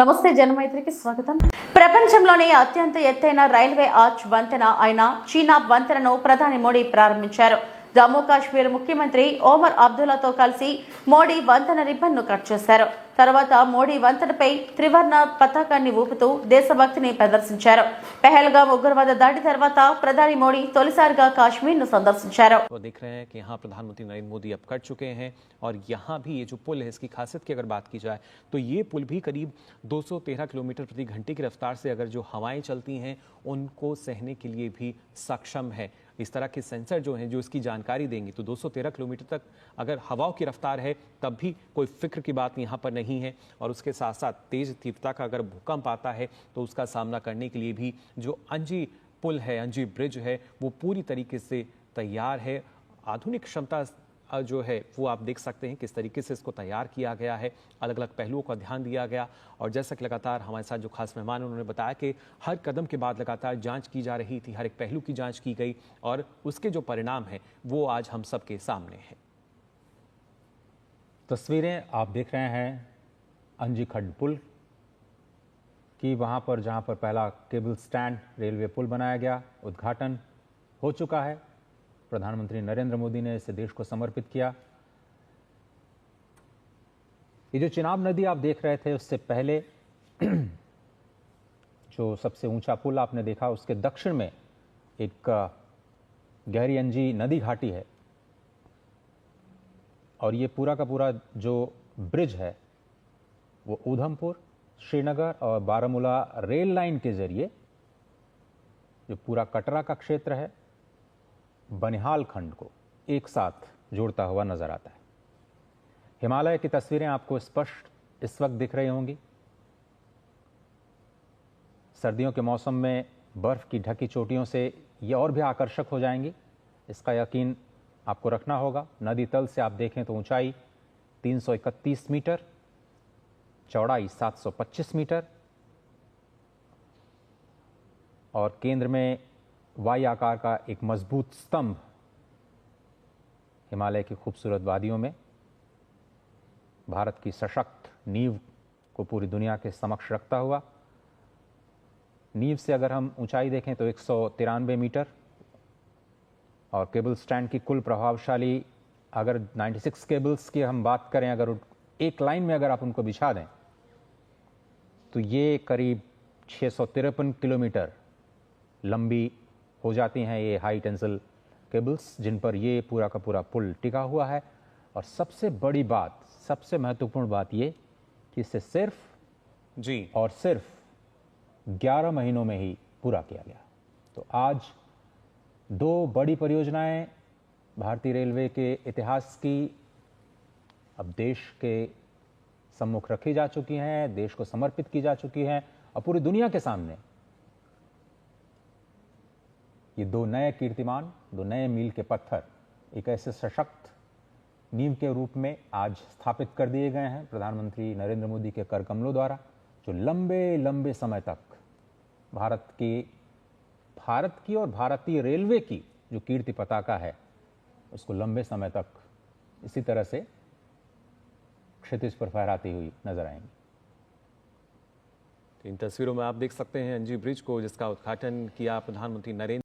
నమస్తే జనమైత్రికి స్వాగతం. ప్రపంచంలోనే అత్యంత ఎత్తైన రైల్వే ఆర్చ్ వంతెన అయిన చీనా వంతెనను ప్రధాని మోడీ ప్రారంభించారు. జమ్మూ కాశ్మీర్ ముఖ్యమంత్రి ఒమర్ అబ్దుల్లాతో కలిసి మోడీ వంతెన రిబ్బన్ను కట్ చేశారు. తర్వాత మోడీ వంతెనపై త్రివర్ణ పతాకాన్ని ఊపుతూ దేశభక్తిని ప్రదర్శించారు. పహల్గామ్ ఉగ్రవాద దాడి తర్వాత ప్రధాని మోడీ తొలిసారిగా కాశ్మీర్ ను సందర్శించారు. देख रहे हैं कि यहाँ प्रधानमंत्री नरेंद्र मोदी अब कट चुके हैं और यहाँ भी ये जो पुल है इसकी खासियत की अगर बात की जाए तो ये पुल भी करीब 213 किलोमीटर प्रति घंटे की रफ्तार से अगर जो हवाएं चलती हैं उनको सहने के लिए भी सक्षम है। इस तरह के सेंसर जो हैं जो इसकी जानकारी देंगे तो 213 किलोमीटर तक अगर हवाओं की रफ्तार है तब भी कोई फिक्र की बात यहाँ पर नहीं है। और उसके साथ साथ तेज तीव्रता का अगर भूकंप आता है तो उसका सामना करने के लिए भी जो अंजी पुल है, अंजी ब्रिज है, वो पूरी तरीके से तैयार है। आधुनिक क्षमता जो है वो आप देख सकते हैं किस तरीके से इसको तैयार किया गया है, अलग अलग पहलुओं का ध्यान दिया गया। और जैसा कि लगातार हमारे साथ जो खास मेहमान उन्होंने बताया कि हर कदम के बाद लगातार जांच की जा रही थी, हर एक पहलू की जांच की गई और उसके जो परिणाम हैं वो आज हम सबके सामने हैं। तस्वीरें आप देख रहे हैं अंजी खड्ड पुल की, वहाँ पर जहाँ पर पहला केबल स्टैंड रेलवे पुल बनाया गया, उद्घाटन हो चुका है। प्रधानमंत्री नरेंद्र मोदी ने इसे देश को समर्पित किया। ये जो चिनाब नदी आप देख रहे थे उससे पहले जो सबसे ऊंचा पुल आपने देखा उसके दक्षिण में एक गहरी अंजी नदी घाटी है और ये पूरा का पूरा जो ब्रिज है वो ऊधमपुर, श्रीनगर और बारामूला रेल लाइन के जरिए जो पूरा कटरा का क्षेत्र है, बनिहाल खंड को एक साथ जोड़ता हुआ नजर आता है। हिमालय की तस्वीरें आपको स्पष्ट इस वक्त दिख रही होंगी। सर्दियों के मौसम में बर्फ की ढकी चोटियों से ये और भी आकर्षक हो जाएंगी, इसका यकीन आपको रखना होगा। नदी तल से आप देखें तो ऊंचाई 331 मीटर, चौड़ाई 725 मीटर और केंद्र में वाई आकार का एक मजबूत स्तंभ हिमालय की खूबसूरत वादियों में भारत की सशक्त नींव को पूरी दुनिया के समक्ष रखता हुआ। नींव से अगर हम ऊंचाई देखें तो 193 मीटर और केबल स्टैंड की कुल प्रभावशाली अगर 96 केबल्स की हम बात करें, अगर एक लाइन में अगर आप उनको बिछा दें तो ये करीब 653 किलोमीटर लंबी हो जाती हैं ये हाई टेंसिल केबल्स, जिन पर ये पूरा का पूरा पुल टिका हुआ है। और सबसे बड़ी बात, सबसे महत्वपूर्ण बात ये कि इसे सिर्फ और सिर्फ 11 महीनों में ही पूरा किया गया। तो आज दो बड़ी परियोजनाएं भारतीय रेलवे के इतिहास की अब देश के सम्मुख रखी जा चुकी हैं, देश को समर्पित की जा चुकी हैं और पूरी दुनिया के सामने ये दो नए कीर्तिमान, दो नए मील के पत्थर एक ऐसे सशक्त नींव के रूप में आज स्थापित कर दिए गए हैं प्रधानमंत्री नरेंद्र मोदी के कर कमलों द्वारा, जो लंबे लंबे समय तक भारत की और भारतीय रेलवे की जो कीर्ति पताका है उसको लंबे समय तक इसी तरह से क्षितिज पर फहराती हुई नजर आएंगी। इन तस्वीरों में आप देख सकते हैं अंजी ब्रिज को, जिसका उद्घाटन किया प्रधानमंत्री नरेंद्र